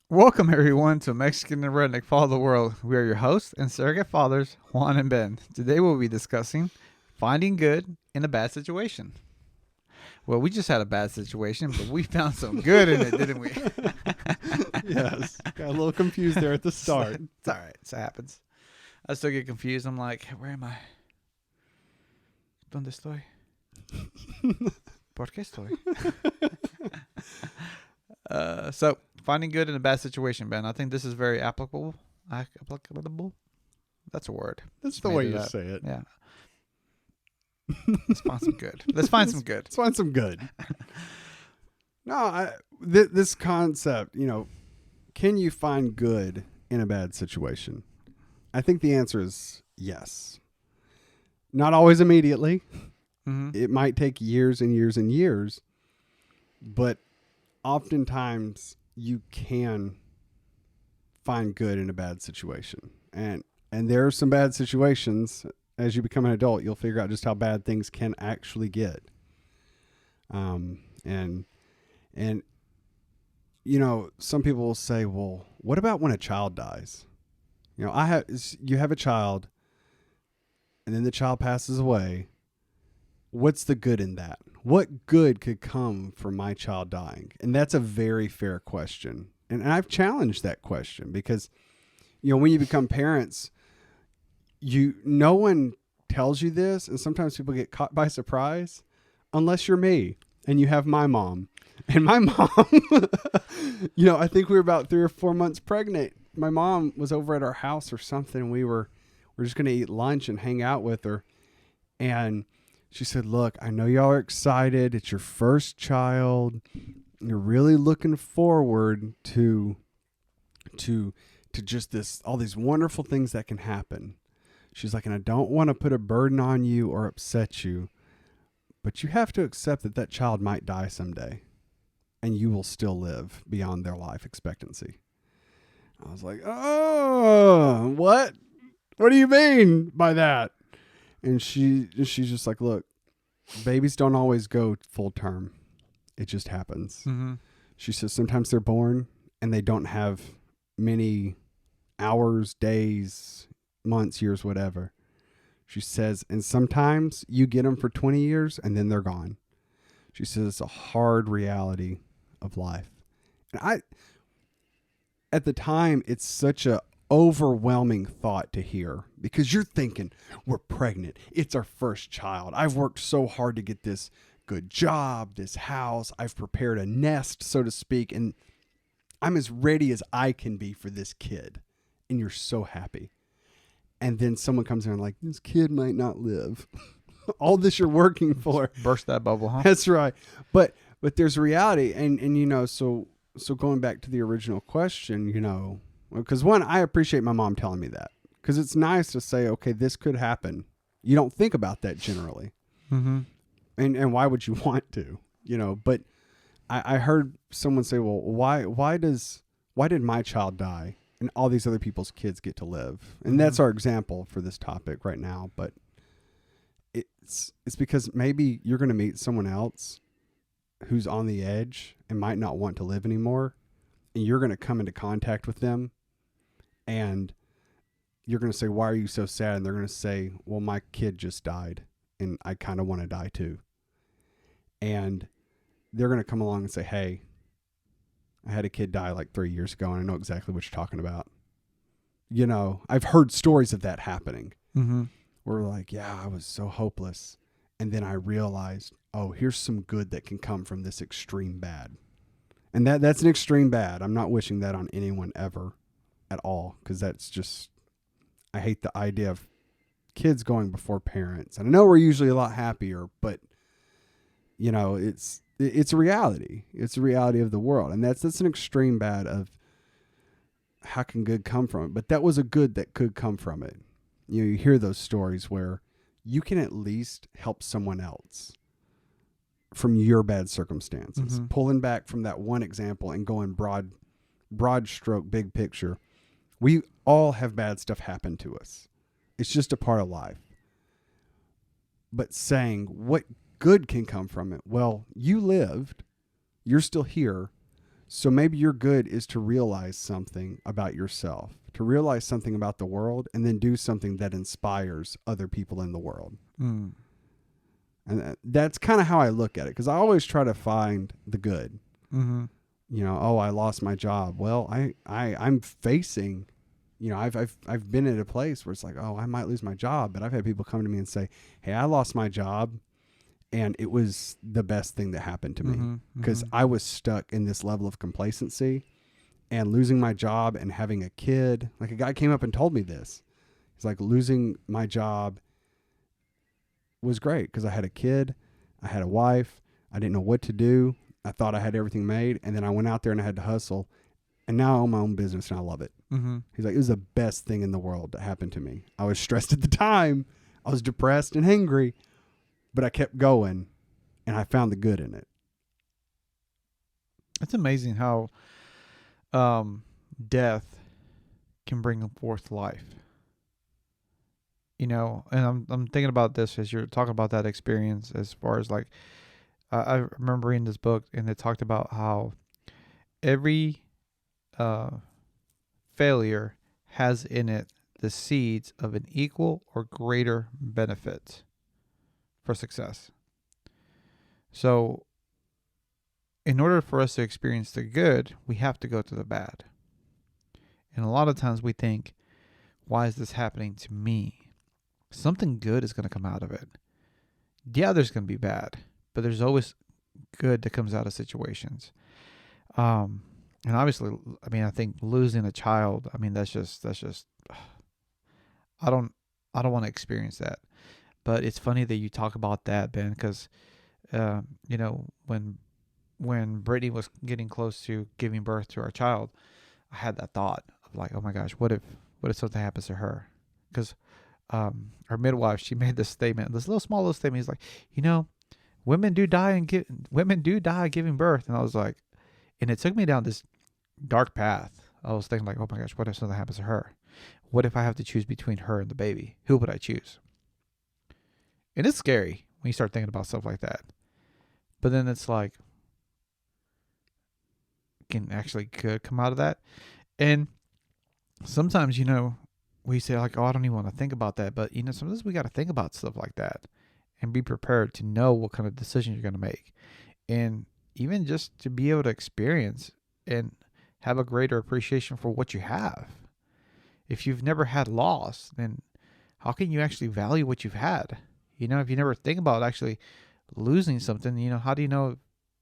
Welcome, everyone, to Mexican and Redneck Follow the World. We are your hosts and surrogate fathers, Juan and Ben. Today we'll be discussing finding good in a bad situation. Well, we just had a bad situation, but we found some good in it, didn't we? Yes. Got a little confused there at the start. It's all right. It happens. I still get confused. I'm like, where am I? ¿Dónde estoy? ¿Por qué estoy? So, finding good in a bad situation, Ben. I think this is very applicable. Applicable? That's a word. That's Just the made way it you up. say it. Yeah. Let's find some good. Let's find some good. Let's find some good. This concept, can you find good in a bad situation? I think the answer is yes. Not always immediately. Mm-hmm. It might take years and years and years, but oftentimes you can find good in a bad situation. And there are some bad situations. As you become an adult, you'll figure out just how bad things can actually get. And some people will say, well, what about when a child dies? You have a child and then the child passes away. What's the good in that? What good could come from my child dying? And that's a very fair question. And I've challenged that question because, when you become parents, no one tells you this. And sometimes people get caught by surprise unless you're me and you have my mom. And my mom, I think we were about 3 or 4 months pregnant. My mom was over at our house or something. And we're just going to eat lunch and hang out with her. And she said, look, I know y'all are excited. It's your first child. You're really looking forward to just all these wonderful things that can happen. She's like, and I don't want to put a burden on you or upset you, but you have to accept that child might die someday and you will still live beyond their life expectancy. I was like, oh, what? What do you mean by that? And she's just like, look, babies don't always go full term. It just happens. Mm-hmm. She says sometimes they're born and they don't have many hours, days, months, years, whatever. She says, and sometimes you get them for 20 years and then they're gone. She says it's a hard reality of life. And at the time, it's such a overwhelming thought to hear because you're thinking, we're pregnant. It's our first child. I've worked so hard to get this good job, this house. I've prepared a nest, so to speak, and I'm as ready as I can be for this kid. And you're so happy. And then someone comes in and like, this kid might not live. All this you're working for. Burst that bubble, huh? That's right. But there's a reality. And so going back to the original question, because one, I appreciate my mom telling me that because it's nice to say, okay, this could happen. You don't think about that generally. Mm-hmm. And why would you want to, but I heard someone say, well, why did my child die and all these other people's kids get to live? And that's our example for this topic right now. But it's because maybe you're going to meet someone else who's on the edge and might not want to live anymore. And you're going to come into contact with them and you're going to say, why are you so sad? And they're going to say, well, my kid just died and I kind of want to die too. And they're going to come along and say, hey, I had a kid die like 3 years ago and I know exactly what you're talking about. I've heard stories of that happening. Mm-hmm. Where we're like, yeah, I was so hopeless. And then I realized, oh, here's some good that can come from this extreme bad. And that's an extreme bad. I'm not wishing that on anyone ever at all. Because that's just, I hate the idea of kids going before parents. And I know we're usually a lot happier, but it's a reality. It's a reality of the world. And that's an extreme bad of how can good come from it. But that was a good that could come from it. You hear those stories where you can at least help someone else from your bad circumstances. Mm-hmm. Pulling back from that one example and going broad stroke, big picture. We all have bad stuff happen to us. It's just a part of life. But saying what good can come from it? Well, you lived, you're still here. So maybe your good is to realize something about yourself, to realize something about the world, and then do something that inspires other people in the world. Mm. And that's kind of how I look at it, because I always try to find the good. Mm-hmm. You know, oh, I lost my job. Well, I'm facing, you know, I've been at a place where it's like, oh, I might lose my job, but I've had people come to me and say, hey, I lost my job, and it was the best thing that happened to me, because I was stuck in this level of complacency, and losing my job and having a kid. Like, a guy came up and told me this. He's like, losing my job was great because I had a kid, I had a wife, I didn't know what to do. I thought I had everything made, and then I went out there and I had to hustle, and now I own my own business and I love it. Mm-hmm. He's like, it was the best thing in the world that happened to me. I was stressed at the time. I was depressed and hangry, but I kept going, and I found the good in it. It's amazing how death can bring forth life. You know, and I'm thinking about this as you're talking about that experience, as far as like I remember reading this book, and it talked about how every failure has in it the seeds of an equal or greater benefit for success. So, in order for us to experience the good, we have to go to the bad. And a lot of times we think, why is this happening to me? Something good is going to come out of it. Yeah, there's going to be bad, but there's always good that comes out of situations. And obviously, I mean, I think losing a child, I mean, that's just I don't want to experience that. But it's funny that you talk about that, Ben, because you know, when Brittany was getting close to giving birth to our child, I had that thought of like, oh my gosh, what if something happens to her? Because our midwife, she made this statement, this small little statement. He's like, you know, women do die giving birth, and I was like, and it took me down this dark path. I was thinking like, oh my gosh, what if something happens to her? What if I have to choose between her and the baby? Who would I choose? And it's scary when you start thinking about stuff like that. But then it's like, can actually could come out of that. And sometimes, you know, we say like, oh, I don't even want to think about that. But, you know, sometimes we got to think about stuff like that and be prepared to know what kind of decision you're going to make. And even just to be able to experience and have a greater appreciation for what you have. If you've never had loss, then how can you actually value what you've had? You know, if you never think about actually losing something, you know, how do you know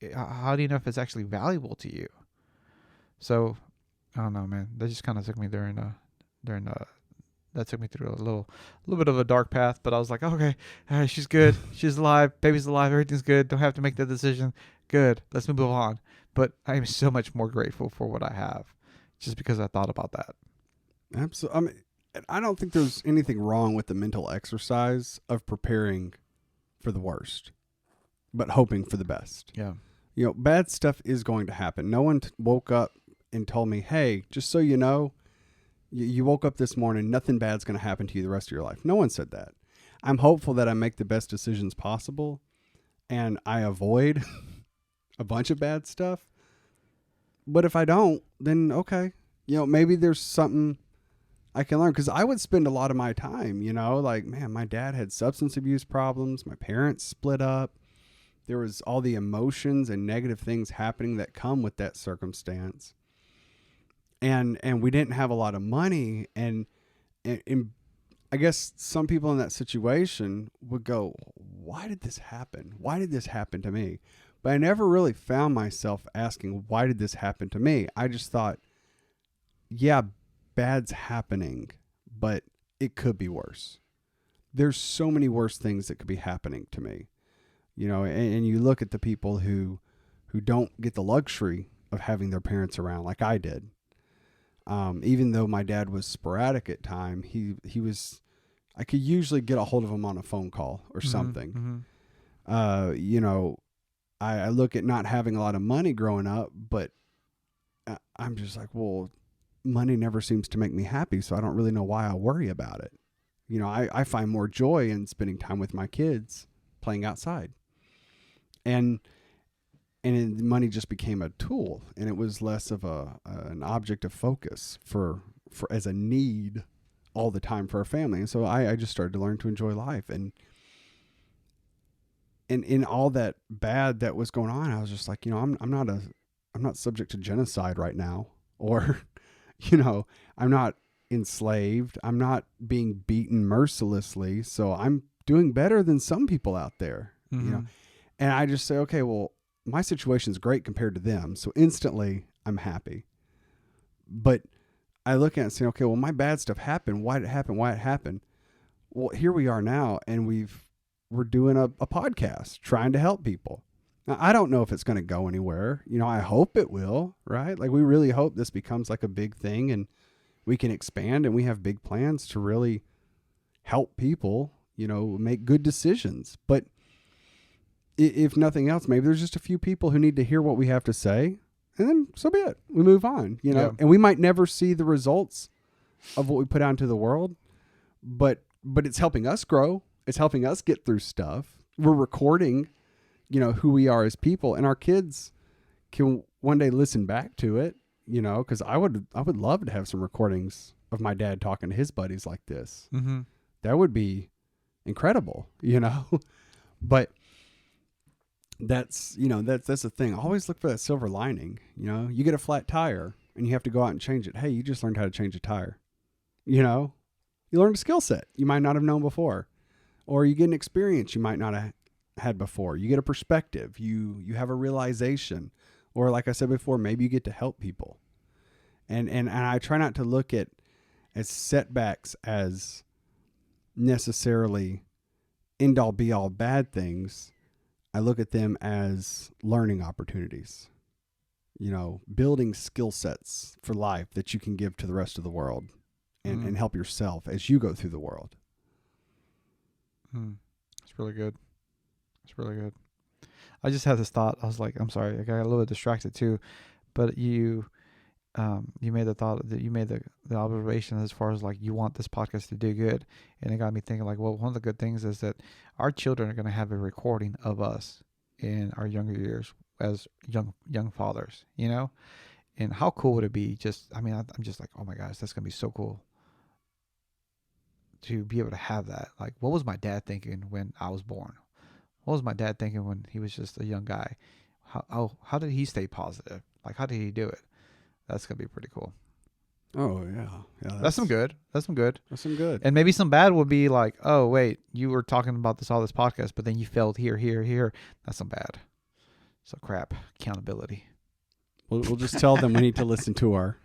if it's actually valuable to you? So, I don't know, man. That just kind of took me that took me through a little bit of a dark path, but I was like, okay, she's good. She's alive. Baby's alive. Everything's good. Don't have to make that decision. Good. Let's move on. But I am so much more grateful for what I have just because I thought about that. Absolutely. I mean, I don't think there's anything wrong with the mental exercise of preparing for the worst, but hoping for the best. Yeah. You know, bad stuff is going to happen. No one woke up and told me, hey, just so you know, you woke up this morning, nothing bad's going to happen to you the rest of your life. No one said that. I'm hopeful that I make the best decisions possible and I avoid a bunch of bad stuff. But if I don't, then okay. You know, maybe there's something I can learn, because I would spend a lot of my time, you know, like, man, my dad had substance abuse problems. My parents split up. There was all the emotions and negative things happening that come with that circumstance. And we didn't have a lot of money. And I guess some people in that situation would go, why did this happen? Why did this happen to me? But I never really found myself asking, why did this happen to me? I just thought, yeah, bad's happening, but it could be worse. There's so many worse things that could be happening to me, you know, and you look at the people who don't get the luxury of having their parents around like I did. Even though my dad was sporadic at time, he was, I could usually get a hold of him on a phone call or something. Mm-hmm. You know, I look at not having a lot of money growing up, but I'm just like, well, money never seems to make me happy, so I don't really know why I worry about it. You know, I find more joy in spending time with my kids playing outside. And and money just became a tool, and it was less of an object of focus for as a need all the time for our family. And so I just started to learn to enjoy life, and in all that bad that was going on, I was just like, I'm not subject to genocide right now, or I'm not enslaved, I'm not being beaten mercilessly, so I'm doing better than some people out there. And I just say, okay, well, my situation's great compared to them, so instantly I'm happy. But I look at it and say, okay, well, my bad stuff happened. Why did it happen? Why it happened? Well, here we are now, and we're doing a podcast trying to help people. Now, I don't know if it's going to go anywhere. I hope it will, right? Like, we really hope this becomes like a big thing, and we can expand, and we have big plans to really help people, make good decisions. But if nothing else, maybe there's just a few people who need to hear what we have to say, and then so be it. We move on, Yeah. and we might never see the results of what we put out into the world, but it's helping us grow. It's helping us get through stuff. We're recording, who we are as people, and our kids can one day listen back to it, because I would love to have some recordings of my dad talking to his buddies like this. Mm-hmm. That would be incredible, but that's the thing. Always look for that silver lining. You get a flat tire and you have to go out and change it. Hey, you just learned how to change a tire. You learned a skill set you might not have known before, or you get an experience you might not have had before. You get a perspective. You have a realization, or like I said before, maybe you get to help people. And I try not to look at as setbacks as necessarily end all be all bad things. I look at them as learning opportunities, building skill sets for life that you can give to the rest of the world and help yourself as you go through the world. It's really good. It's really good. I just had this thought. I was like, I'm sorry, I got a little bit distracted too, but you made the thought that you made the observation as far as like you want this podcast to do good, and it got me thinking like, well, one of the good things is that our children are going to have a recording of us in our younger years as young fathers, and how cool would it be? I'm just like, oh my gosh, that's going to be so cool to be able to have that. Like, what was my dad thinking when I was born? What was my dad thinking when he was just a young guy? How did he stay positive? Like, how did he do it? That's going to be pretty cool. Oh, yeah. That's some good. That's some good. And And maybe some bad would be like, oh, wait, you were talking about this podcast, but then you failed here. That's some bad. So crap. Accountability. we'll just tell them we need to listen to our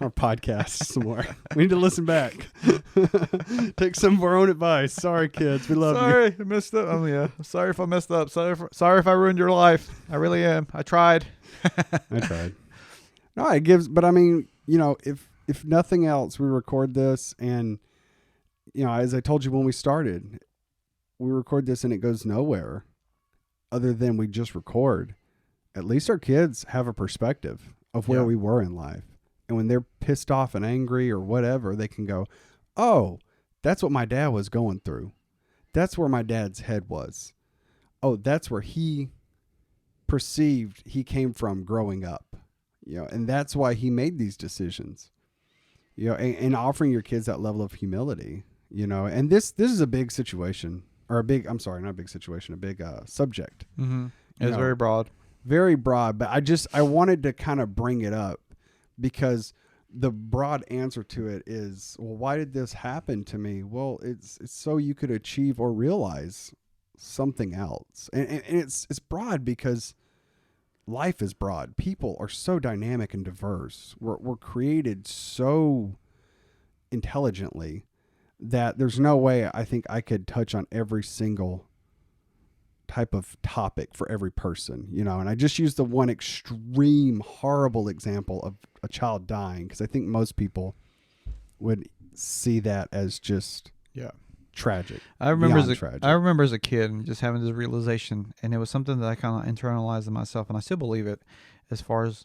podcast some more. We need to listen back. Take some of our own advice. Sorry, kids. We love you. Sorry, I messed up. Yeah. Sorry if I messed up. Sorry if I ruined your life. I really am. I tried. I tried. No, it gives, but I mean, if nothing else, we record this, and as I told you when we started, we record this and it goes nowhere other than we just record. At least our kids have a perspective of where we were in life. And when they're pissed off and angry or whatever, they can go, oh, that's what my dad was going through. That's where my dad's head was. Oh, that's where he perceived he came from growing up. And that's why he made these decisions, and offering your kids that level of humility, and this is a big situation, or not a big situation, a big subject. Mm-hmm. It's very broad. Very broad, but I wanted to kind of bring it up because the broad answer to it is, well, why did this happen to me? Well, it's so you could achieve or realize something else. And it's broad because life is broad. People are so dynamic and diverse. We're created so intelligently that there's no way I think I could touch on every single type of topic for every person, and I just used the one extreme horrible example of a child dying because I think most people would see that as just tragic. I remember as a kid and just having this realization, and it was something that I kind of internalized in myself, and I still believe it, as far as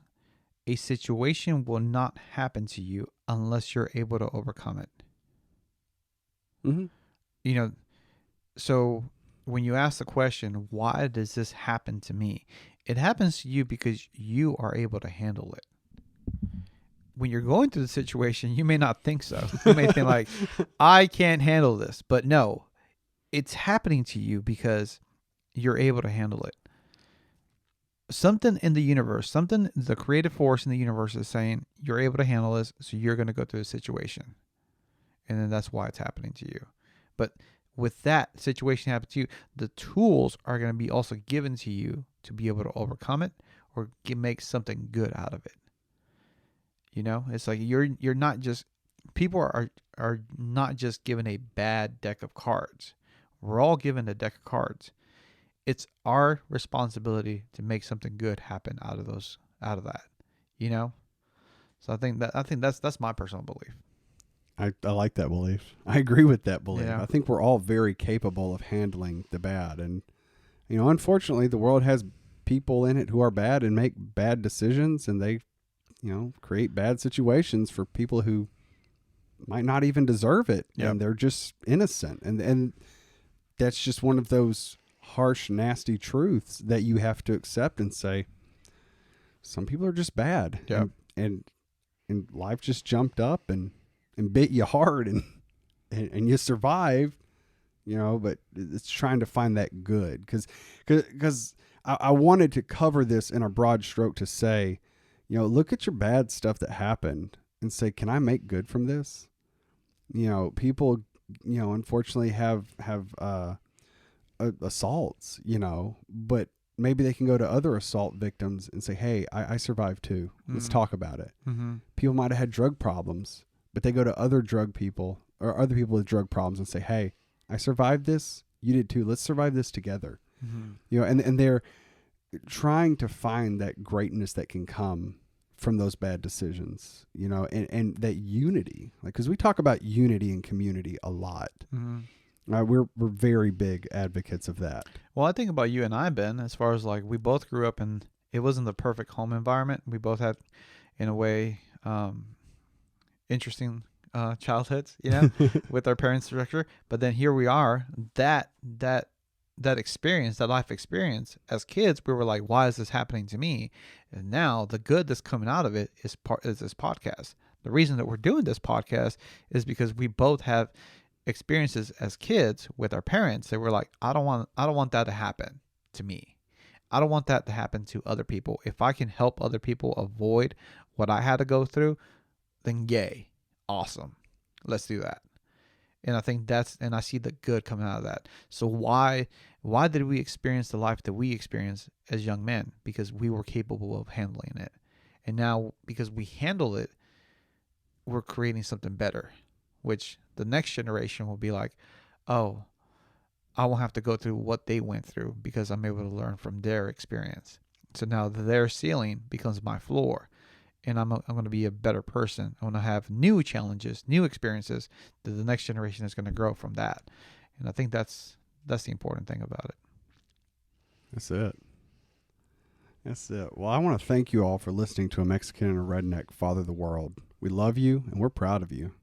a situation will not happen to you unless you're able to overcome it. Mm-hmm. So when you ask the question, why does this happen to me? It happens to you because you are able to handle it. When you're going through the situation, you may not think so. You may think like, I can't handle this. But no, it's happening to you because you're able to handle it. Something in the universe, something, the creative force in the universe is saying, you're able to handle this, so you're going to go through the situation. And then that's why it's happening to you. But with that situation happening to you, the tools are going to be also given to you to be able to overcome it or make something good out of it. You know, it's like you're not just, people are not just given a bad deck of cards. We're all given a deck of cards. It's our responsibility to make something good happen out of that. You know? So I think that's my personal belief. I like that belief. I agree with that belief. Yeah. I think we're all very capable of handling the bad. And, unfortunately, the world has people in it who are bad and make bad decisions, and they, create bad situations for people who might not even deserve it. Yep. And they're just innocent. And that's just one of those harsh, nasty truths that you have to accept and say, some people are just bad. Yep. And life just jumped up and bit you hard and you survived, but it's trying to find that good. Because I wanted to cover this in a broad stroke to say, look at your bad stuff that happened and say, can I make good from this? People, unfortunately have assaults, but maybe they can go to other assault victims and say, hey, I survived too. Let's talk about it. Mm-hmm. People might have had drug problems, but they go to other drug people or other people with drug problems and say, hey, I survived this. You did too. Let's survive this together. Mm-hmm. And they're trying to find that greatness that can come from those bad decisions, and that unity, like, cause we talk about unity and community a lot. Mm-hmm. We're very big advocates of that. Well, I think about you and I, Ben, as far as like we both grew up in, it wasn't the perfect home environment. We both had, in a way, interesting childhoods, with our parents' structure. But then here we are, that experience, that life experience as kids, we were like, why is this happening to me? And now the good that's coming out of it is this podcast. The reason that we're doing this podcast is because we both have experiences as kids with our parents that were like, I don't want that to happen to me. I don't want that to happen to other people. If I can help other people avoid what I had to go through, then yay, awesome. Let's do that. And I think and I see the good coming out of that. So why did we experience the life that we experienced as young men? Because we were capable of handling it. And now because we handle it, we're creating something better, which the next generation will be like, oh, I won't have to go through what they went through because I'm able to learn from their experience. So now their ceiling becomes my floor. And I'm going to be a better person. I'm going to have new challenges, new experiences that the next generation is going to grow from that. And I think that's the important thing about it. That's it. Well, I want to thank you all for listening to A Mexican and a Redneck Father the World. We love you and we're proud of you.